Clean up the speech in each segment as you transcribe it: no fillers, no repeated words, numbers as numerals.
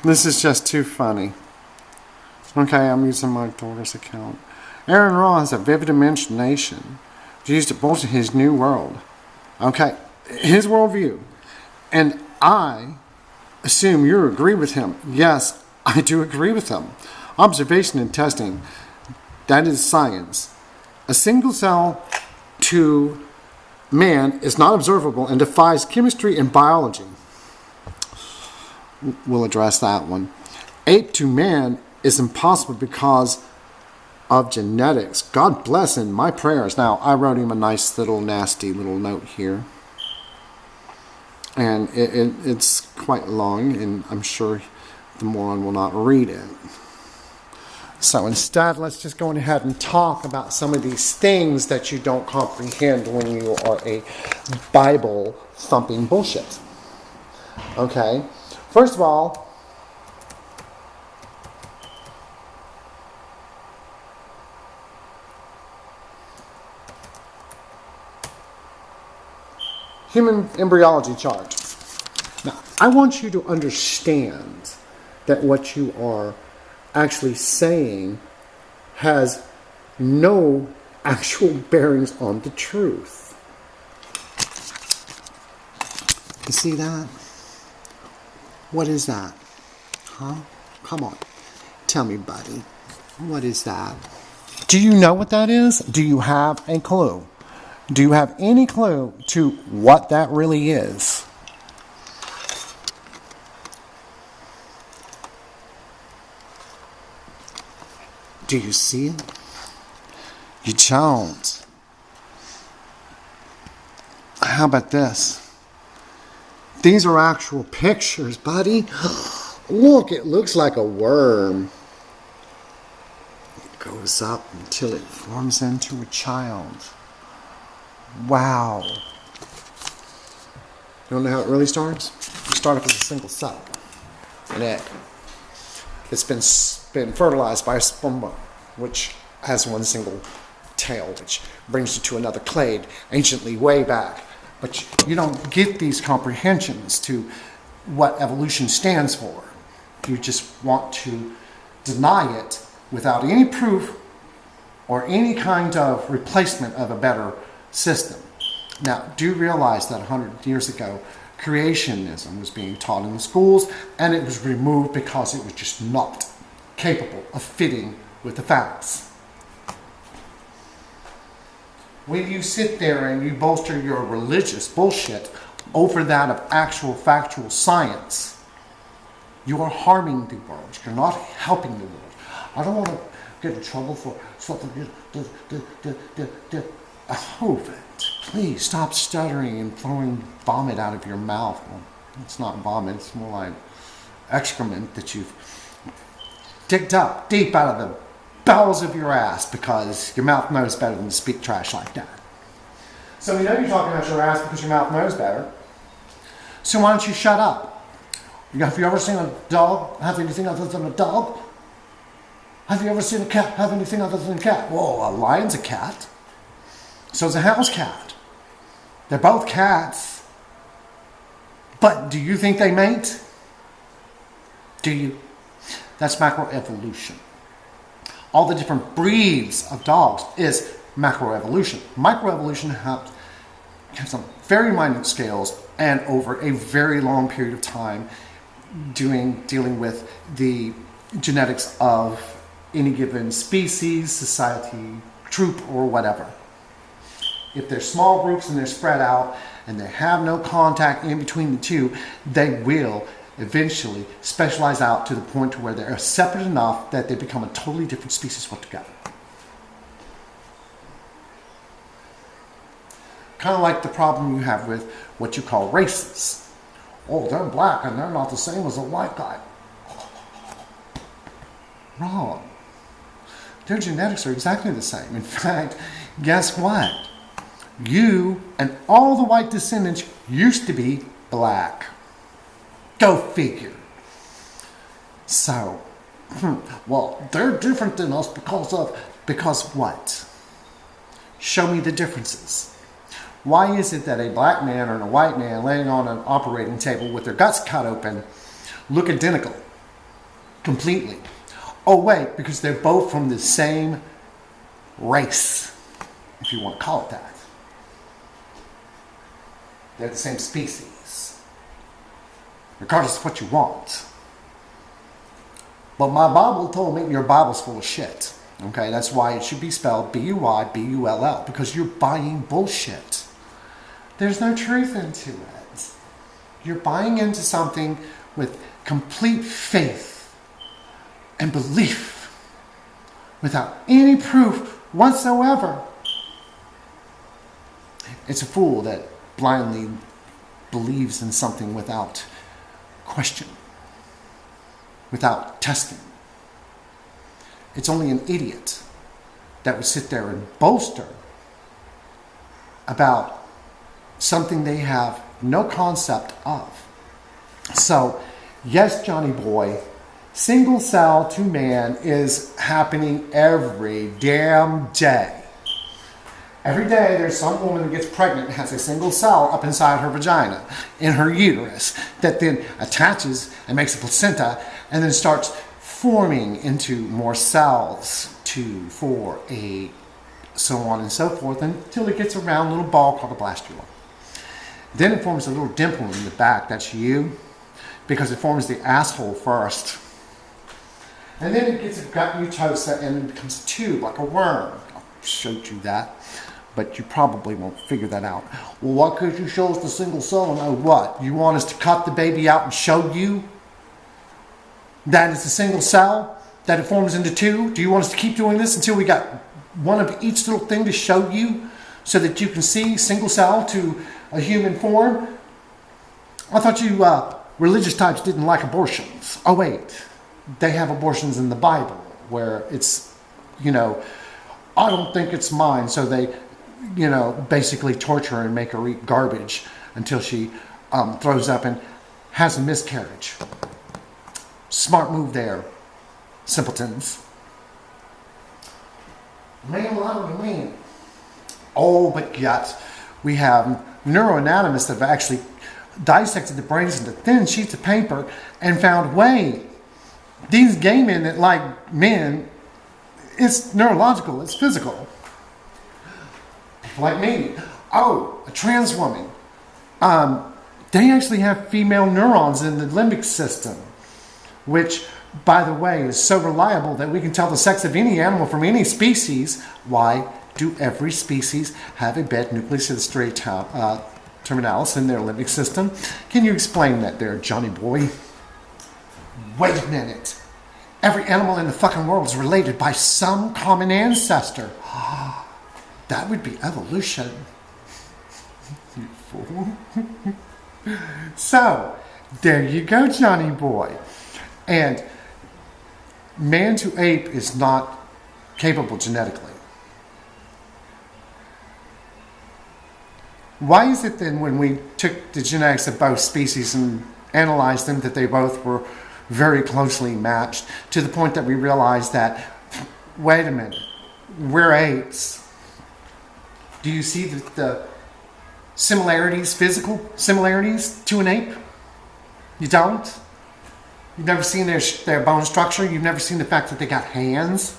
This is just too funny. Okay, I'm using my daughter's account. Aaron Raw has a vivid imagination. Used to bullshit his new world. Okay, his worldview. And I assume you agree with him. Yes, I do agree with him. Observation and testing, that is science. A single cell to man is not observable and defies chemistry and biology. We'll address that one. Ape to man is impossible because of genetics. God bless him, my prayers. Now, I wrote him a nice little nasty little note here. And it's quite long, and I'm sure the moron will not read it. So instead, let's just go ahead and talk about some of these things that you don't comprehend when you are a Bible-thumping bullshit. Okay? First of all, human embryology chart. Now, I want you to understand that what you are actually saying has no actual bearings on the truth. You see that? What is that? Huh? Come on. Tell me, buddy. What is that? Do you know what that is? Do you have a clue? Do you have any clue to what that really is? Do you see it? You don't. How about this? These are actual pictures, buddy. Look, it looks like a worm. It goes up until it forms into a child. Wow. You want to know how it really starts? You start off as a single cell, an egg. It's been fertilized by a sperm, which has one single tail, which brings you to another clade, anciently way back. But you don't get these comprehensions to what evolution stands for. You just want to deny it without any proof or any kind of replacement of a better system. Now, do realize that 100 years ago, creationism was being taught in the schools, and it was removed because it was just not capable of fitting with the facts. When you sit there and you bolster your religious bullshit over that of actual factual science, you are harming the world. You're not helping the world. I don't want to get in trouble for something. Move it. Please stop stuttering and throwing vomit out of your mouth. Well, it's not vomit, it's more like excrement that you've digged up deep out of the bowels of your ass because your mouth knows better than to speak trash like that. So we know you're talking about your ass because your mouth knows better. So why don't you shut up? Have you ever seen a dog have anything other than a dog? Have you ever seen a cat have anything other than a cat? Well, a lion's a cat. So is a house cat. They're both cats. But do you think they mate? Do you? That's macroevolution. All the different breeds of dogs is macroevolution. Microevolution has on very minute scales and over a very long period of time dealing with the genetics of any given species, society, troop, or whatever. If they're small groups and they're spread out and they have no contact in between the two, they will eventually specialize out to the point to where they're separate enough that they become a totally different species altogether. Kind of like the problem you have with what you call races. Oh, they're black and they're not the same as a white guy. Wrong. Their genetics are exactly the same. In fact, guess what? You and all the white descendants used to be black. Go figure. So, well, they're different than us because what? Show me the differences. Why is it that a black man and a white man laying on an operating table with their guts cut open look identical? completely. Oh wait, because they're both from the same race, if you want to call it that. They're the same species, regardless of what you want. But my Bible told me your Bible's full of shit. Okay, that's why it should be spelled B-U-I-B-U-L-L, because you're buying bullshit. There's no truth into it. You're buying into something with complete faith and belief without any proof whatsoever. It's a fool that blindly believes in something without question, without testing. It's only an idiot that would sit there and bolster about something they have no concept of. So, yes, Johnny boy, single cell to man is happening every damn day. Every day there's some woman that gets pregnant and has a single cell up inside her vagina, in her uterus, that then attaches and makes a placenta and then starts forming into more cells, 2, 4, 8, so on and so forth, until it gets a round little ball called a blastula. Then it forms a little dimple in the back. That's you, because it forms the asshole first. And then it gets a gut mucosa and it becomes a tube, like a worm. I showed you that, but you probably won't figure that out. Well, why could you show us the single cell? And what? You want us to cut the baby out and show you that it's a single cell, that it forms into 2? Do you want us to keep doing this until we got one of each little thing to show you so that you can see single cell to a human form? I thought you religious types didn't like abortions. Oh wait, they have abortions in the Bible where it's, I don't think it's mine, so they, basically torture her and make her eat garbage until she throws up and has a miscarriage. Smart move there, simpletons. Man. Oh, but yet we have neuroanatomists that have actually dissected the brains into thin sheets of paper and found, wait, these gay men that like men, it's neurological, it's physical. Like me. Oh, a trans woman. They actually have female neurons in the limbic system, which, by the way, is so reliable that we can tell the sex of any animal from any species. Why do every species have a beta nucleus terminalis in their limbic system? Can you explain that there, Johnny boy? Wait a minute. Every animal in the fucking world is related by some common ancestor. That would be evolution. You fool. So, there you go, Johnny boy. And man to ape is not capable genetically. Why is it then when we took the genetics of both species and analyzed them that they both were very closely matched to the point that we realized that, wait a minute, we're apes. Do you see the similarities, physical similarities to an ape? You don't? You've never seen their bone structure? You've never seen the fact that they got hands?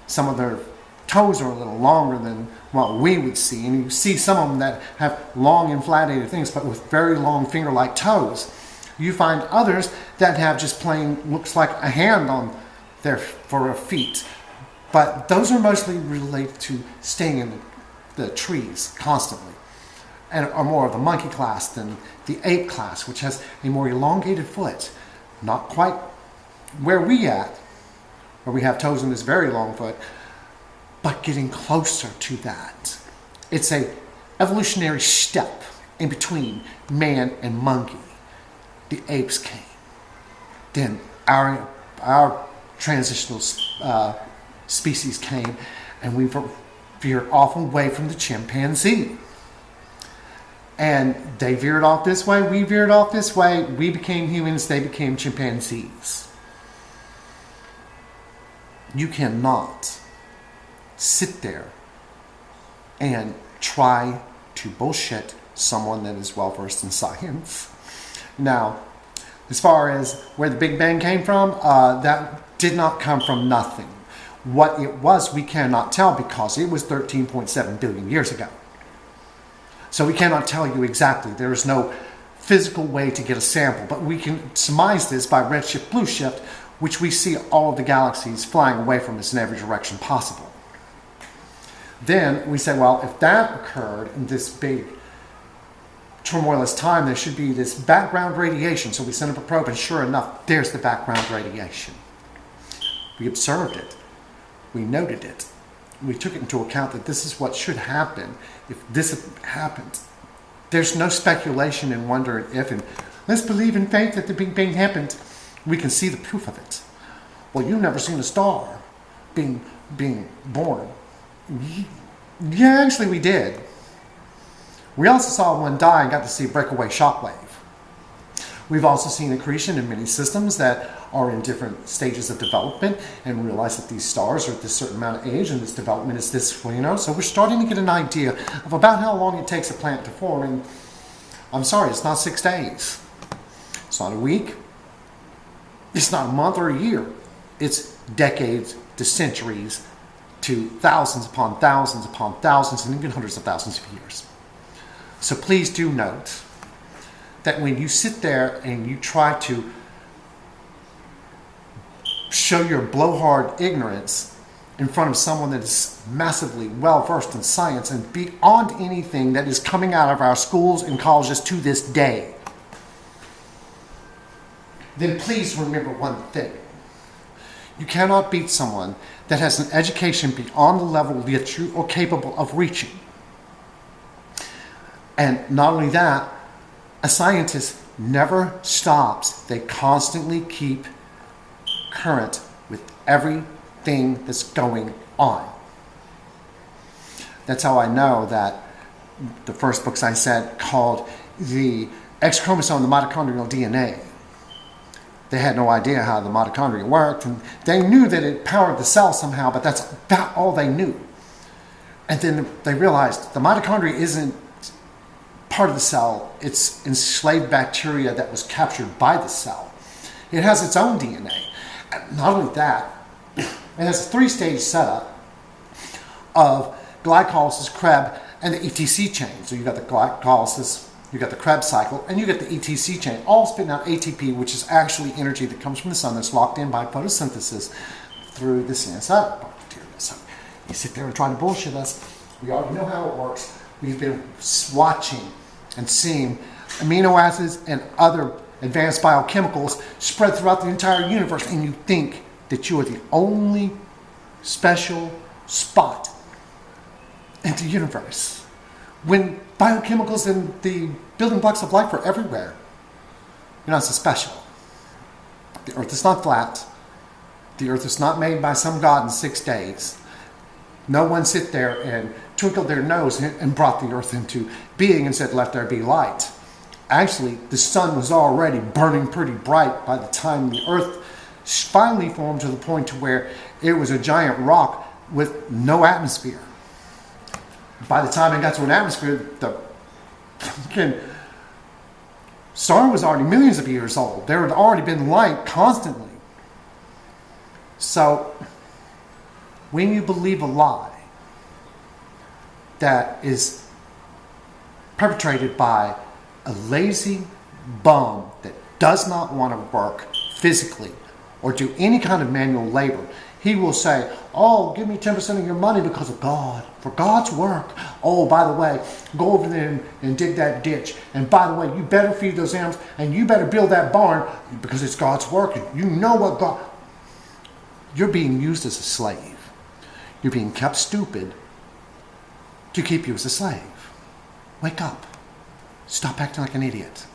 Some of their toes are a little longer than what we would see. And you see some of them that have long inflated things, but with very long finger-like toes. You find others that have just plain, looks like a hand on for a feet. But those are mostly related to staying in the trees constantly, and are more of the monkey class than the ape class, which has a more elongated foot. Not quite where we have toes in this very long foot, but getting closer to that. It's a evolutionary step in between man and monkey. The apes came. Then our transitional species came, and we veered off away from the chimpanzee. And they veered off this way, we veered off this way, we became humans, they became chimpanzees. You cannot sit there and try to bullshit someone that is well versed in science. Now, As far as where the Big Bang came from, that did not come from nothing. What it was, we cannot tell because it was 13.7 billion years ago. So we cannot tell you exactly. There is no physical way to get a sample, but we can surmise this by redshift, blue shift, which we see all of the galaxies flying away from us in every direction possible. Then we say, well, if that occurred in this big turmoilous time, there should be this background radiation. So we send up a probe, and sure enough, there's the background radiation. We observed it. We noted it. We took it into account that this is what should happen if this had happened. There's no speculation and wonder if, and let's believe in faith that the Big Bang happened. We can see the proof of it. Well, you've never seen a star being born. Yeah, actually we did. We also saw one die and got to see a breakaway shockwave. We've also seen accretion in many systems that are in different stages of development and realize that these stars are at this certain amount of age and this development is this, so we're starting to get an idea of about how long it takes a planet to form. And I'm sorry, it's not 6 days. It's not a week. It's not a month or a year. It's decades to centuries to thousands upon thousands upon thousands and even hundreds of thousands of years. So please do note that when you sit there and you try to show your blowhard ignorance in front of someone that is massively well-versed in science and beyond anything that is coming out of our schools and colleges to this day, then please remember one thing. You cannot beat someone that has an education beyond the level that you are capable of reaching. And not only that, a scientist never stops. They constantly keep current with everything that's going on. That's how I know that the first books I said called the X chromosome, the mitochondrial DNA. They had no idea how the mitochondria worked, and they knew that it powered the cell somehow, but that's about all they knew. And then they realized the mitochondria isn't part of the cell, it's enslaved bacteria that was captured by the cell. It has its own DNA. And not only that, it has a 3-stage setup of glycolysis, Krebs, and the ETC chain. So you got the glycolysis, you got the Krebs cycle, and you get the ETC chain, all spitting out ATP, which is actually energy that comes from the sun that's locked in by photosynthesis through the CSI bacteria. So you sit there and try to bullshit us. We already know how it works. We've been watching and seeing amino acids and other advanced biochemicals spread throughout the entire universe, and you think that you are the only special spot in the universe when biochemicals and the building blocks of life are everywhere. You're not so special. The earth is not flat. The earth is not made by some god in 6 days. No one sit there and twinkled their nose and brought the earth into being and said, let there be light. Actually, the sun was already burning pretty bright by the time the earth finally formed to the point to where it was a giant rock with no atmosphere. By the time it got to an atmosphere, the star was already millions of years old. There had already been light constantly. So, when you believe a lie that is perpetrated by a lazy bum that does not want to work physically or do any kind of manual labor, he will say, oh, give me 10% of your money because of God, for God's work. Oh, by the way, go over there and dig that ditch. And by the way, you better feed those animals and you better build that barn because it's God's work. You know what God... You're being used as a slave. You're being kept stupid to keep you as a slave. Wake up. Stop acting like an idiot.